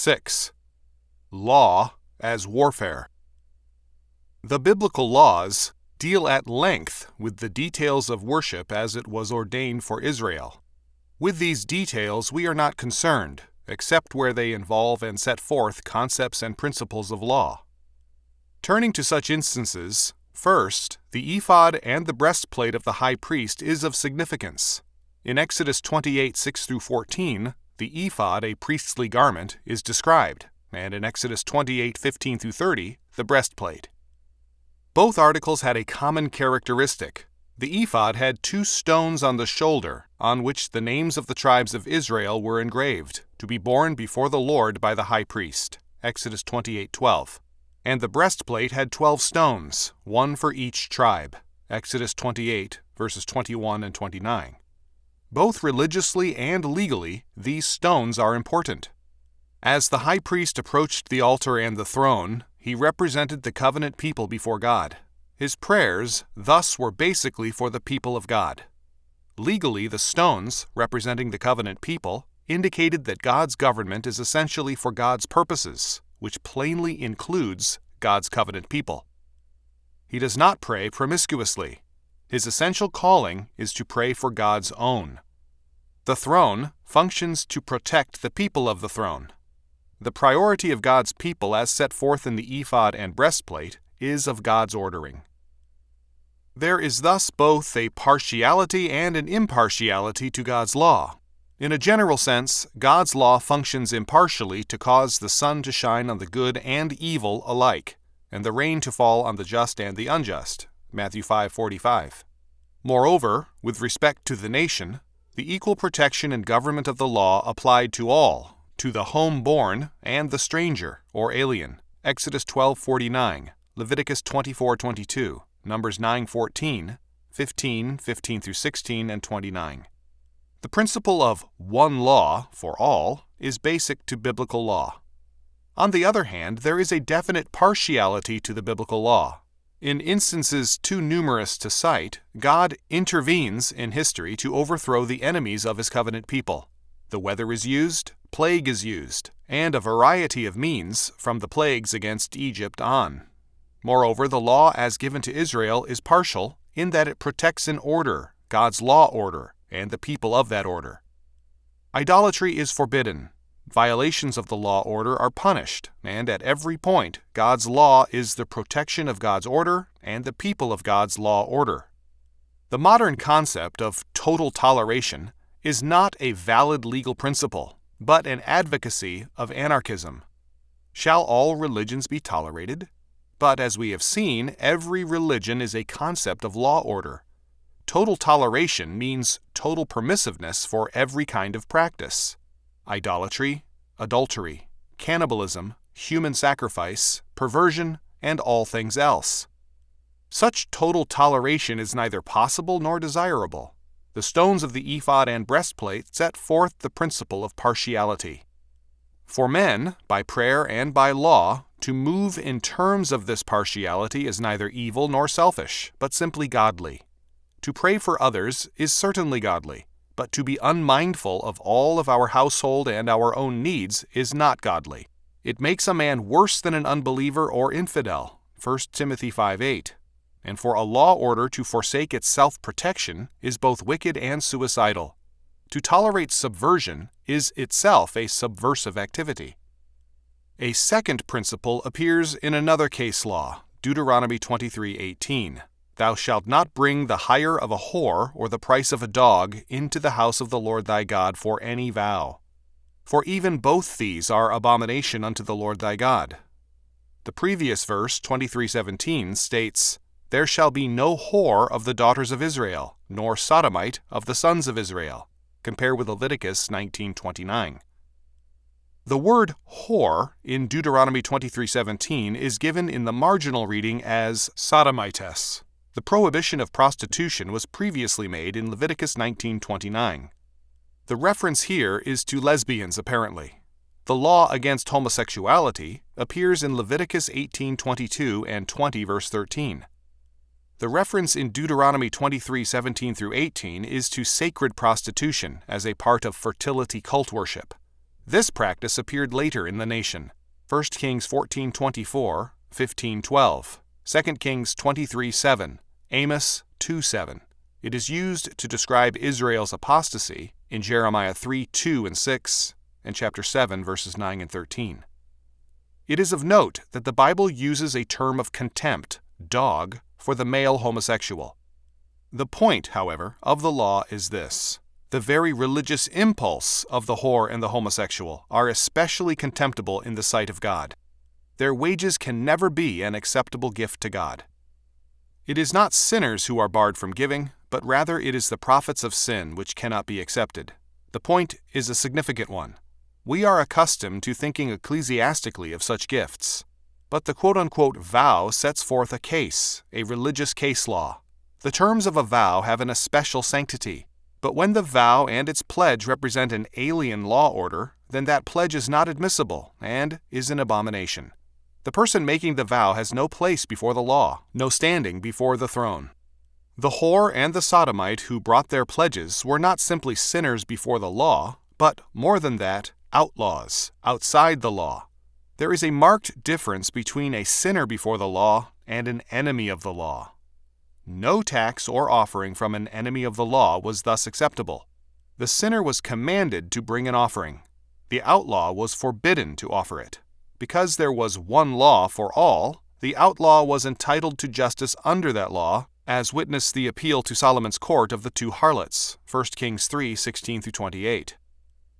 6. Law as warfare. The biblical laws deal at length with the details of worship as it was ordained for Israel. With these details we are not concerned, except where they involve and set forth concepts and principles of law. Turning to such instances, first, the ephod and the breastplate of the high priest is of significance. In Exodus 28:6-14, the ephod, a priestly garment, is described, and in Exodus 28:15-30, the breastplate. Both articles had a common characteristic. The ephod had 2 stones on the shoulder, on which the names of the tribes of Israel were engraved, to be borne before the Lord by the high priest. Exodus 28:12. And the breastplate had 12 stones, one for each tribe. Exodus 28, verses 21 and 29. Both religiously and legally, these stones are important. As the high priest approached the altar and the throne, he represented the covenant people before God. His prayers thus were basically for the people of God. Legally, the stones, representing the covenant people, indicated that God's government is essentially for God's purposes, which plainly includes God's covenant people. He does not pray promiscuously. His essential calling is to pray for God's own. The throne functions to protect the people of the throne. The priority of God's people as set forth in the ephod and breastplate is of God's ordering. There is thus both a partiality and an impartiality to God's law. In a general sense, God's law functions impartially to cause the sun to shine on the good and evil alike, and the rain to fall on the just and the unjust. Matthew 5:45. Moreover, with respect to the nation, the equal protection and government of the law applied to all, to the home-born and the stranger or alien. Exodus 12:49, Leviticus 24:22, Numbers 9:14, 15:15-16, and 29. The principle of one law for all is basic to biblical law. On the other hand, there is a definite partiality to the biblical law. In instances too numerous to cite, God intervenes in history to overthrow the enemies of his covenant people. The weather is used, plague is used, and a variety of means from the plagues against Egypt on. Moreover, the law as given to Israel is partial in that it protects an order, God's law order, and the people of that order. Idolatry is forbidden. Violations of the law order are punished, and at every point, God's law is the protection of God's order and the people of God's law order. The modern concept of total toleration is not a valid legal principle, but an advocacy of anarchism. Shall all religions be tolerated? But as we have seen, every religion is a concept of law order. Total toleration means total permissiveness for every kind of practice. Idolatry, adultery, cannibalism, human sacrifice, perversion, and all things else. Such total toleration is neither possible nor desirable. The stones of the ephod and breastplate set forth the principle of partiality. For men, by prayer and by law, to move in terms of this partiality is neither evil nor selfish, but simply godly. To pray for others is certainly godly, but to be unmindful of all of our household and our own needs is not godly. It makes a man worse than an unbeliever or infidel, 1 Timothy 5:8. And for a law order to forsake its self-protection is both wicked and suicidal. To tolerate subversion is itself a subversive activity. A second principle appears in another case law, Deuteronomy 23:18. Thou shalt not bring the hire of a whore or the price of a dog into the house of the Lord thy God for any vow. For even both these are abomination unto the Lord thy God. The previous verse, 23:17, states, There shall be no whore of the daughters of Israel, nor sodomite of the sons of Israel. Compare with Leviticus 19:29. The word whore in Deuteronomy 23:17 is given in the marginal reading as sodomites. The prohibition of prostitution was previously made in Leviticus 19:29. The reference here is to lesbians, apparently. The law against homosexuality appears in Leviticus 18:22 and 20 verse 13. The reference in Deuteronomy 23:17-18 is to sacred prostitution as a part of fertility cult worship. This practice appeared later in the nation. 1 Kings 14:24, 15:12, 2 Kings 23:7, Amos 2:7. It is used to describe Israel's apostasy in Jeremiah 3:2 and 6, and chapter 7, verses 9 and 13. It is of note that the Bible uses a term of contempt, dog, for the male homosexual. The point, however, of the law is this: the very religious impulse of the whore and the homosexual are especially contemptible in the sight of God. Their wages can never be an acceptable gift to God. It is not sinners who are barred from giving, but rather it is the profits of sin which cannot be accepted. The point is a significant one. We are accustomed to thinking ecclesiastically of such gifts, but the quote-unquote vow sets forth a case, a religious case law. The terms of a vow have an especial sanctity, but when the vow and its pledge represent an alien law order, then that pledge is not admissible and is an abomination. The person making the vow has no place before the law, no standing before the throne. The whore and the sodomite who brought their pledges were not simply sinners before the law, but, more than that, outlaws, outside the law. There is a marked difference between a sinner before the law and an enemy of the law. No tax or offering from an enemy of the law was thus acceptable. The sinner was commanded to bring an offering. The outlaw was forbidden to offer it. Because there was one law for all, the outlaw was entitled to justice under that law, as witness the appeal to Solomon's court of the two harlots, 1 Kings 3:16-28.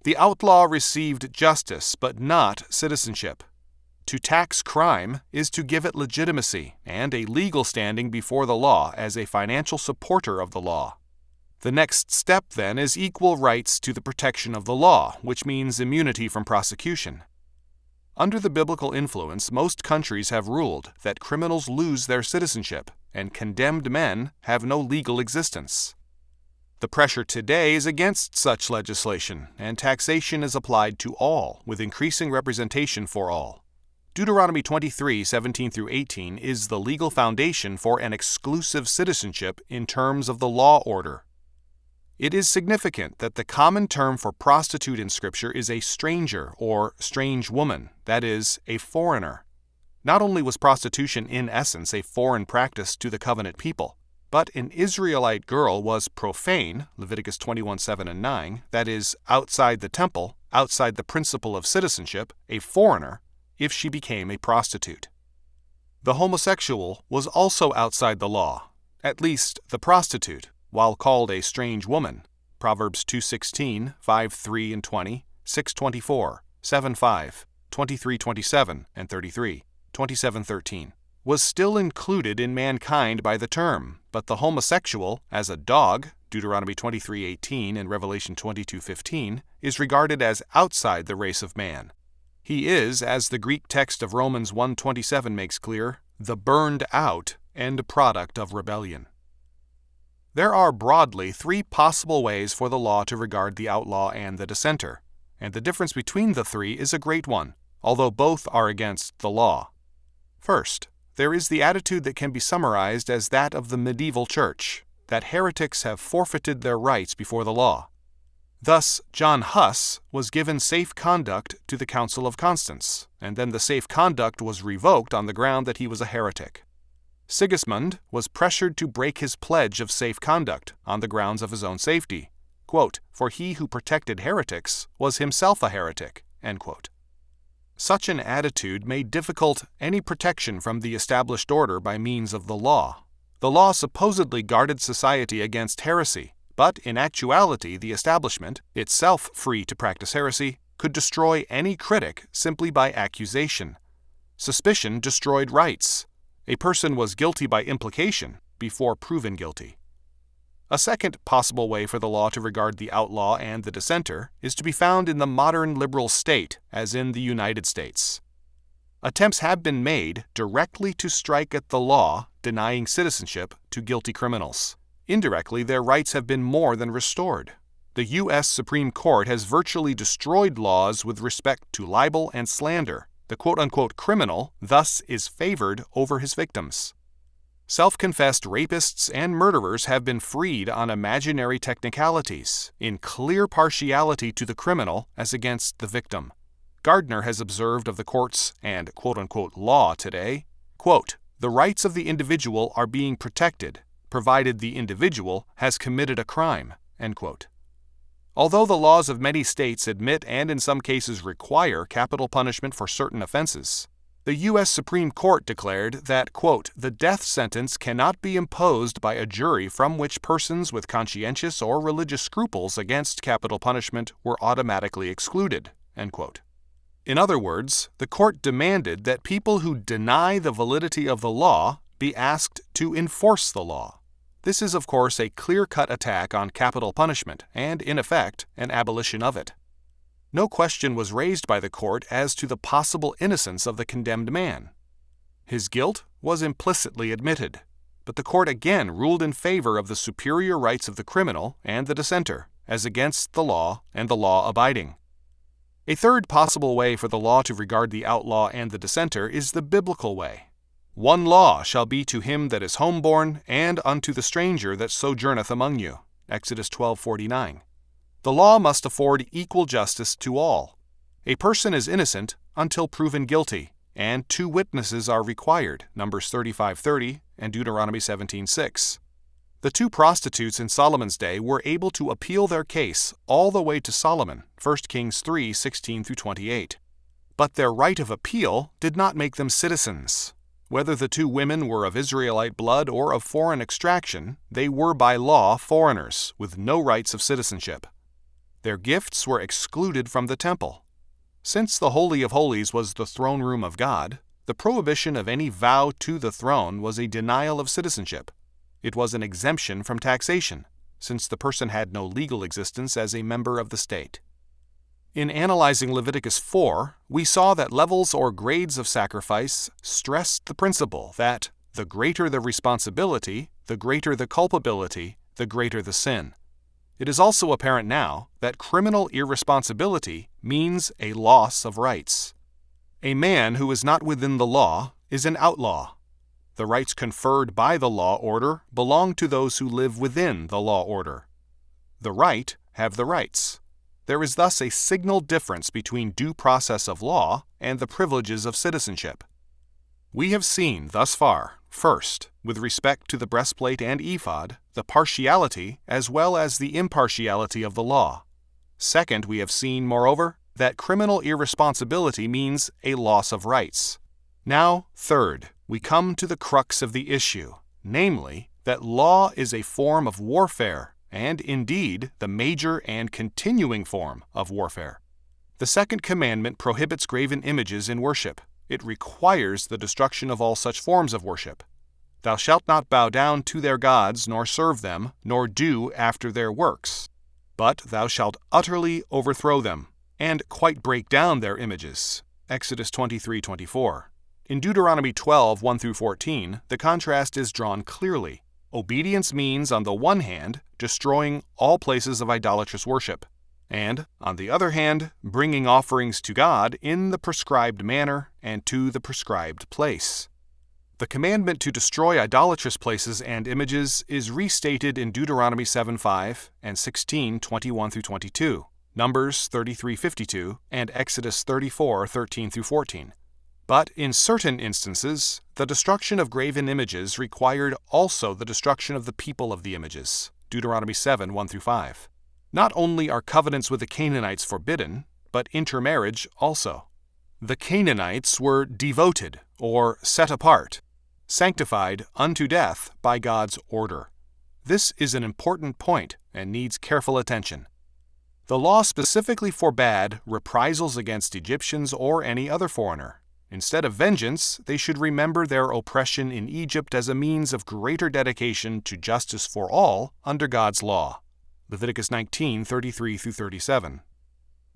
The outlaw received justice, but not citizenship. To tax crime is to give it legitimacy and a legal standing before the law as a financial supporter of the law. The next step, then, is equal rights to the protection of the law, which means immunity from prosecution. Under the biblical influence, most countries have ruled that criminals lose their citizenship and condemned men have no legal existence. The pressure today is against such legislation, and taxation is applied to all, with increasing representation for all. Deuteronomy 23:17-18 is the legal foundation for an exclusive citizenship in terms of the law order. It is significant that the common term for prostitute in Scripture is a stranger or strange woman, that is, a foreigner. Not only was prostitution in essence a foreign practice to the covenant people, but an Israelite girl was profane, Leviticus 21:7 and 9, that is, outside the temple, outside the principle of citizenship, a foreigner, if she became a prostitute. The homosexual was also outside the law, at least the prostitute, while called a strange woman, Proverbs 2:16, 5:3 and 20, 6:24, 7:5, 23:27 and 33, 27:13, was still included in mankind by the term, but the homosexual, as a dog, Deuteronomy 23:18 and Revelation 22:15, is regarded as outside the race of man. He is, as the Greek text of Romans 1:27 makes clear, the burned out end product of rebellion. There are broadly three possible ways for the law to regard the outlaw and the dissenter, and the difference between the three is a great one, although both are against the law. First, there is the attitude that can be summarized as that of the medieval church, that heretics have forfeited their rights before the law. Thus, John Huss was given safe conduct to the Council of Constance, and then the safe conduct was revoked on the ground that he was a heretic. Sigismund was pressured to break his pledge of safe conduct on the grounds of his own safety. Quote, "For he who protected heretics was himself a heretic." End quote. Such an attitude made difficult any protection from the established order by means of the law. The law supposedly guarded society against heresy, but in actuality the establishment, itself free to practice heresy, could destroy any critic simply by accusation. Suspicion destroyed rights. A person was guilty by implication before proven guilty. A second possible way for the law to regard the outlaw and the dissenter is to be found in the modern liberal state, as in the United States. Attempts have been made directly to strike at the law denying citizenship to guilty criminals. Indirectly, their rights have been more than restored. The U.S. Supreme Court has virtually destroyed laws with respect to libel and slander. The quote-unquote criminal thus is favored over his victims. Self-confessed rapists and murderers have been freed on imaginary technicalities, in clear partiality to the criminal as against the victim. Gardner has observed of the courts and quote-unquote law today, quote, "The rights of the individual are being protected, provided the individual has committed a crime," end quote. Although the laws of many states admit and in some cases require capital punishment for certain offenses, the U.S. Supreme Court declared that, quote, "The death sentence cannot be imposed by a jury from which persons with conscientious or religious scruples against capital punishment were automatically excluded," end quote. In other words, the court demanded that people who deny the validity of the law be asked to enforce the law. This is, of course, a clear-cut attack on capital punishment and, in effect, an abolition of it. No question was raised by the court as to the possible innocence of the condemned man. His guilt was implicitly admitted, but the court again ruled in favor of the superior rights of the criminal and the dissenter, as against the law and the law-abiding. A third possible way for the law to regard the outlaw and the dissenter is the biblical way. "One law shall be to him that is homeborn, and unto the stranger that sojourneth among you." Exodus 12:49. The law must afford equal justice to all. A person is innocent until proven guilty, and 2 witnesses are required, Numbers 35:30 and Deuteronomy 17:6. The 2 prostitutes in Solomon's day were able to appeal their case all the way to Solomon, 1 Kings 3:16-28. But their right of appeal did not make them citizens. Whether the 2 women were of Israelite blood or of foreign extraction, they were by law foreigners with no rights of citizenship. Their gifts were excluded from the temple. Since the Holy of Holies was the throne room of God, the prohibition of any vow to the throne was a denial of citizenship. It was an exemption from taxation, since the person had no legal existence as a member of the state. In analyzing Leviticus 4, we saw that levels or grades of sacrifice stressed the principle that the greater the responsibility, the greater the culpability, the greater the sin. It is also apparent now that criminal irresponsibility means a loss of rights. A man who is not within the law is an outlaw. The rights conferred by the law order belong to those who live within the law order. The right have the rights. There is thus a signal difference between due process of law and the privileges of citizenship. We have seen thus far, first, with respect to the breastplate and ephod, the partiality as well as the impartiality of the law. Second, we have seen, moreover, that criminal irresponsibility means a loss of rights. Now, third, we come to the crux of the issue, namely, that law is a form of warfare, and indeed the major and continuing form of warfare. The second commandment prohibits graven images in worship. It requires the destruction of all such forms of worship. "Thou shalt not bow down to their gods, nor serve them, nor do after their works. But thou shalt utterly overthrow them, and quite break down their images." Exodus 23:24. In Deuteronomy 12:1-14, the contrast is drawn clearly. Obedience means, on the one hand, destroying all places of idolatrous worship, and, on the other hand, bringing offerings to God in the prescribed manner and to the prescribed place. The commandment to destroy idolatrous places and images is restated in Deuteronomy 7:5 and 16:21-22, Numbers 33:52, and Exodus 34:13-14. But in certain instances, the destruction of graven images required also the destruction of the people of the images, Deuteronomy 7:1-5. Not only are covenants with the Canaanites forbidden, but intermarriage also. The Canaanites were devoted, or set apart, sanctified unto death by God's order. This is an important point and needs careful attention. The law specifically forbade reprisals against Egyptians or any other foreigner. Instead of vengeance, they should remember their oppression in Egypt as a means of greater dedication to justice for all under God's law. Leviticus 19:33-37.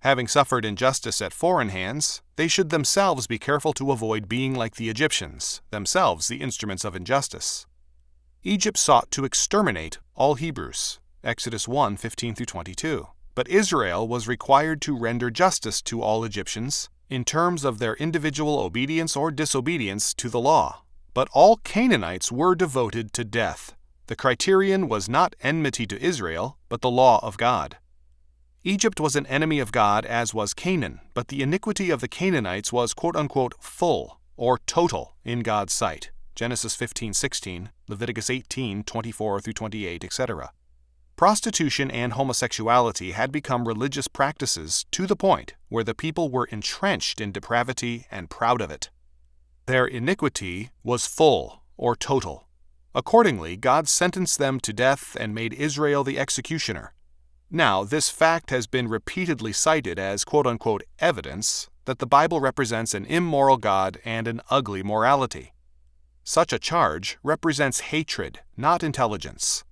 Having suffered injustice at foreign hands, they should themselves be careful to avoid being like the Egyptians, themselves the instruments of injustice. Egypt sought to exterminate all Hebrews, Exodus 1:15-22, but Israel was required to render justice to all Egyptians in terms of their individual obedience or disobedience to the law, But all Canaanites were devoted to death. The criterion was not enmity to Israel, but the law of God. Egypt was an enemy of God, as was Canaan, but the iniquity of the Canaanites was quote-unquote full or total in God's sight. Genesis 15:16, Leviticus 18:24-28, etc. Prostitution and homosexuality had become religious practices to the point where the people were entrenched in depravity and proud of it. Their iniquity was full or total. Accordingly, God sentenced them to death and made Israel the executioner. Now, this fact has been repeatedly cited as quote-unquote evidence that the Bible represents an immoral God and an ugly morality. Such a charge represents hatred, not intelligence.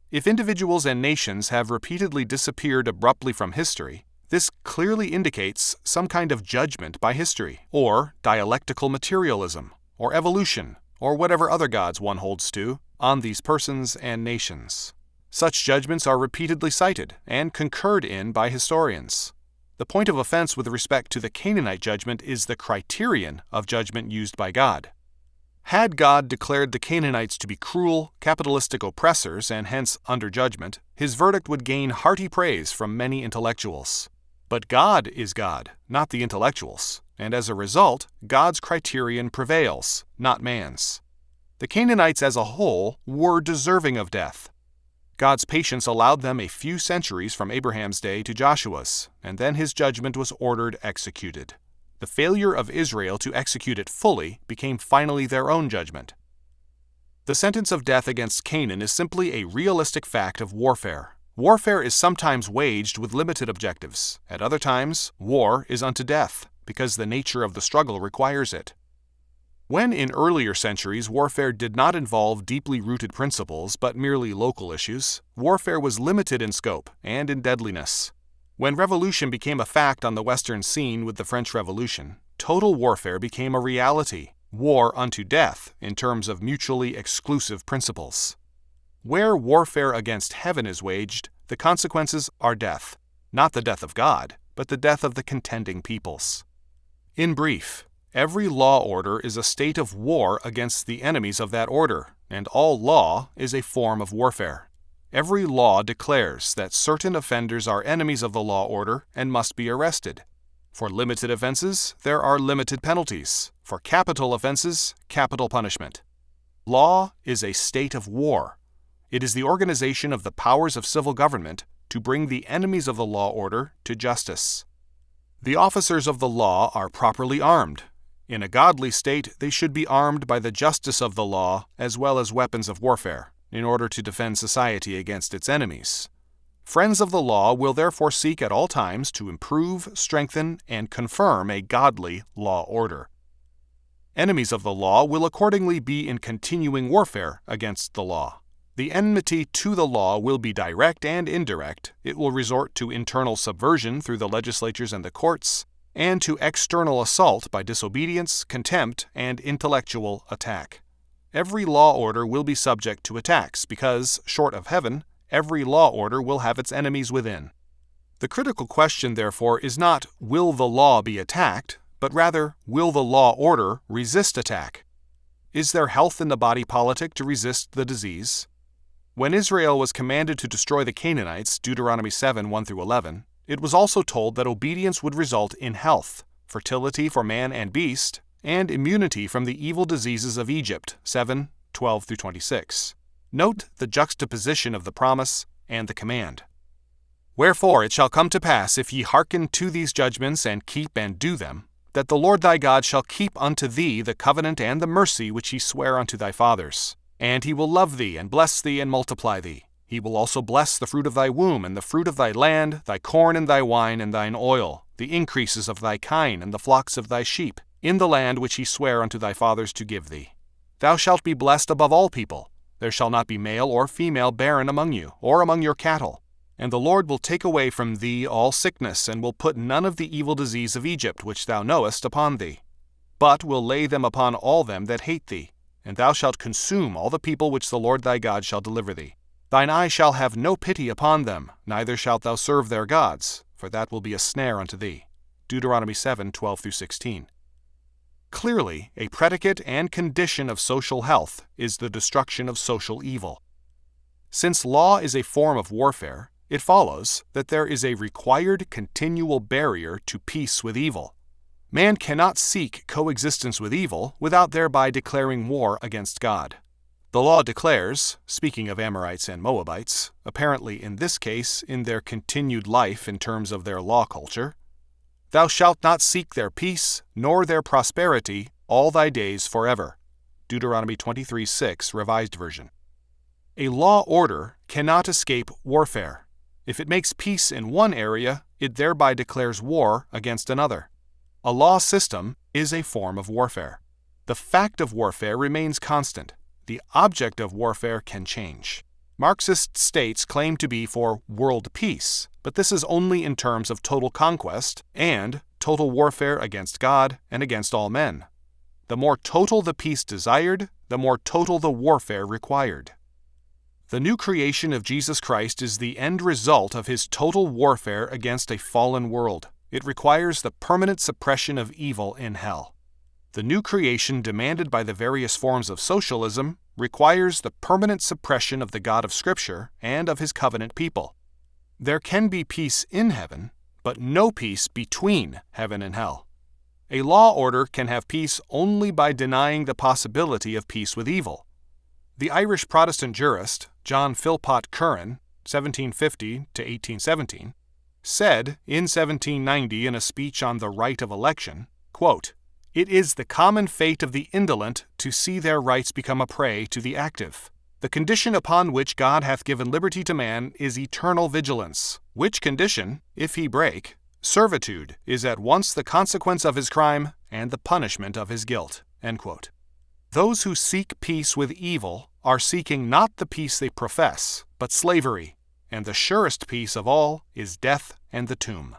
If individuals and nations have repeatedly disappeared abruptly from history, this clearly indicates some kind of judgment by history, or dialectical materialism, or evolution, or whatever other gods one holds to, on these persons and nations. Such judgments are repeatedly cited and concurred in by historians. The point of offense with respect to the Canaanite judgment is the criterion of judgment used by God. Had God declared the Canaanites to be cruel, capitalistic oppressors and hence under judgment, his verdict would gain hearty praise from many intellectuals. But God is God, not the intellectuals, and as a result, God's criterion prevails, not man's. The Canaanites as a whole were deserving of death. God's patience allowed them a few centuries from Abraham's day to Joshua's, and then his judgment was ordered executed. The failure of Israel to execute it fully became finally their own judgment. The sentence of death against Canaan is simply a realistic fact of warfare. Warfare is sometimes waged with limited objectives. At other times, war is unto death, because the nature of the struggle requires it. When in earlier centuries warfare did not involve deeply rooted principles but merely local issues, warfare was limited in scope and in deadliness. When revolution became a fact on the Western scene with the French Revolution, total warfare became a reality, war unto death in terms of mutually exclusive principles. Where warfare against heaven is waged, the consequences are death, not the death of God, but the death of the contending peoples. In brief, every law order is a state of war against the enemies of that order, and all law is a form of warfare. Every law declares that certain offenders are enemies of the law order and must be arrested. For limited offenses, there are limited penalties. For capital offenses, capital punishment. Law is a state of war. It is the organization of the powers of civil government to bring the enemies of the law order to justice. The officers of the law are properly armed. In a godly state, they should be armed by the justice of the law as well as weapons of warfare, in order to defend society against its enemies. Friends of the law will therefore seek at all times to improve, strengthen, and confirm a godly law order. Enemies of the law will accordingly be in continuing warfare against the law. The enmity to the law will be direct and indirect. It will resort to internal subversion through the legislatures and the courts, and to external assault by disobedience, contempt, and intellectual attack. Every law order will be subject to attacks because, short of heaven, every law order will have its enemies within. The critical question, therefore, is not, will the law be attacked, but rather, will the law order resist attack? Is there health in the body politic to resist the disease? When Israel was commanded to destroy the Canaanites, Deuteronomy 7:1-11, it was also told that obedience would result in health, fertility for man and beast, and immunity from the evil diseases of Egypt, 7:12-26. Note the juxtaposition of the promise and the command. Wherefore it shall come to pass, if ye hearken to these judgments and keep and do them, that the Lord thy God shall keep unto thee the covenant and the mercy which he sware unto thy fathers. And he will love thee, and bless thee, and multiply thee. He will also bless the fruit of thy womb, and the fruit of thy land, thy corn and thy wine and thine oil, the increases of thy kine and the flocks of thy sheep, in the land which he sware unto thy fathers to give thee. Thou shalt be blessed above all people. There shall not be male or female barren among you, or among your cattle. And the Lord will take away from thee all sickness, and will put none of the evil disease of Egypt which thou knowest upon thee, but will lay them upon all them that hate thee. And thou shalt consume all the people which the Lord thy God shall deliver thee. Thine eye shall have no pity upon them, neither shalt thou serve their gods, for that will be a snare unto thee. Deuteronomy 7:12-16. Clearly, a predicate and condition of social health is the destruction of social evil. Since law is a form of warfare, it follows that there is a required continual barrier to peace with evil. Man cannot seek coexistence with evil without thereby declaring war against God. The law declares, speaking of Amorites and Moabites, apparently in this case in their continued life in terms of their law culture, "Thou shalt not seek their peace, nor their prosperity, all thy days forever." Deuteronomy 23:6, Revised Version. A law order cannot escape warfare. If it makes peace in one area, it thereby declares war against another. A law system is a form of warfare. The fact of warfare remains constant. The object of warfare can change. Marxist states claim to be for world peace, but this is only in terms of total conquest and total warfare against God and against all men. The more total the peace desired, the more total the warfare required. The new creation of Jesus Christ is the end result of his total warfare against a fallen world. It requires the permanent suppression of evil in hell. The new creation demanded by the various forms of socialism requires the permanent suppression of the God of Scripture and of his covenant people. There can be peace in heaven, but no peace between heaven and hell. A law order can have peace only by denying the possibility of peace with evil. The Irish Protestant jurist John Philpot Curran, 1750 to 1817, said in 1790 in a speech on the right of election, quote, "It is the common fate of the indolent to see their rights become a prey to the active. The condition upon which God hath given liberty to man is eternal vigilance, which condition, if he break, servitude is at once the consequence of his crime and the punishment of his guilt." End quote. Those who seek peace with evil are seeking not the peace they profess, but slavery, and the surest peace of all is death and the tomb.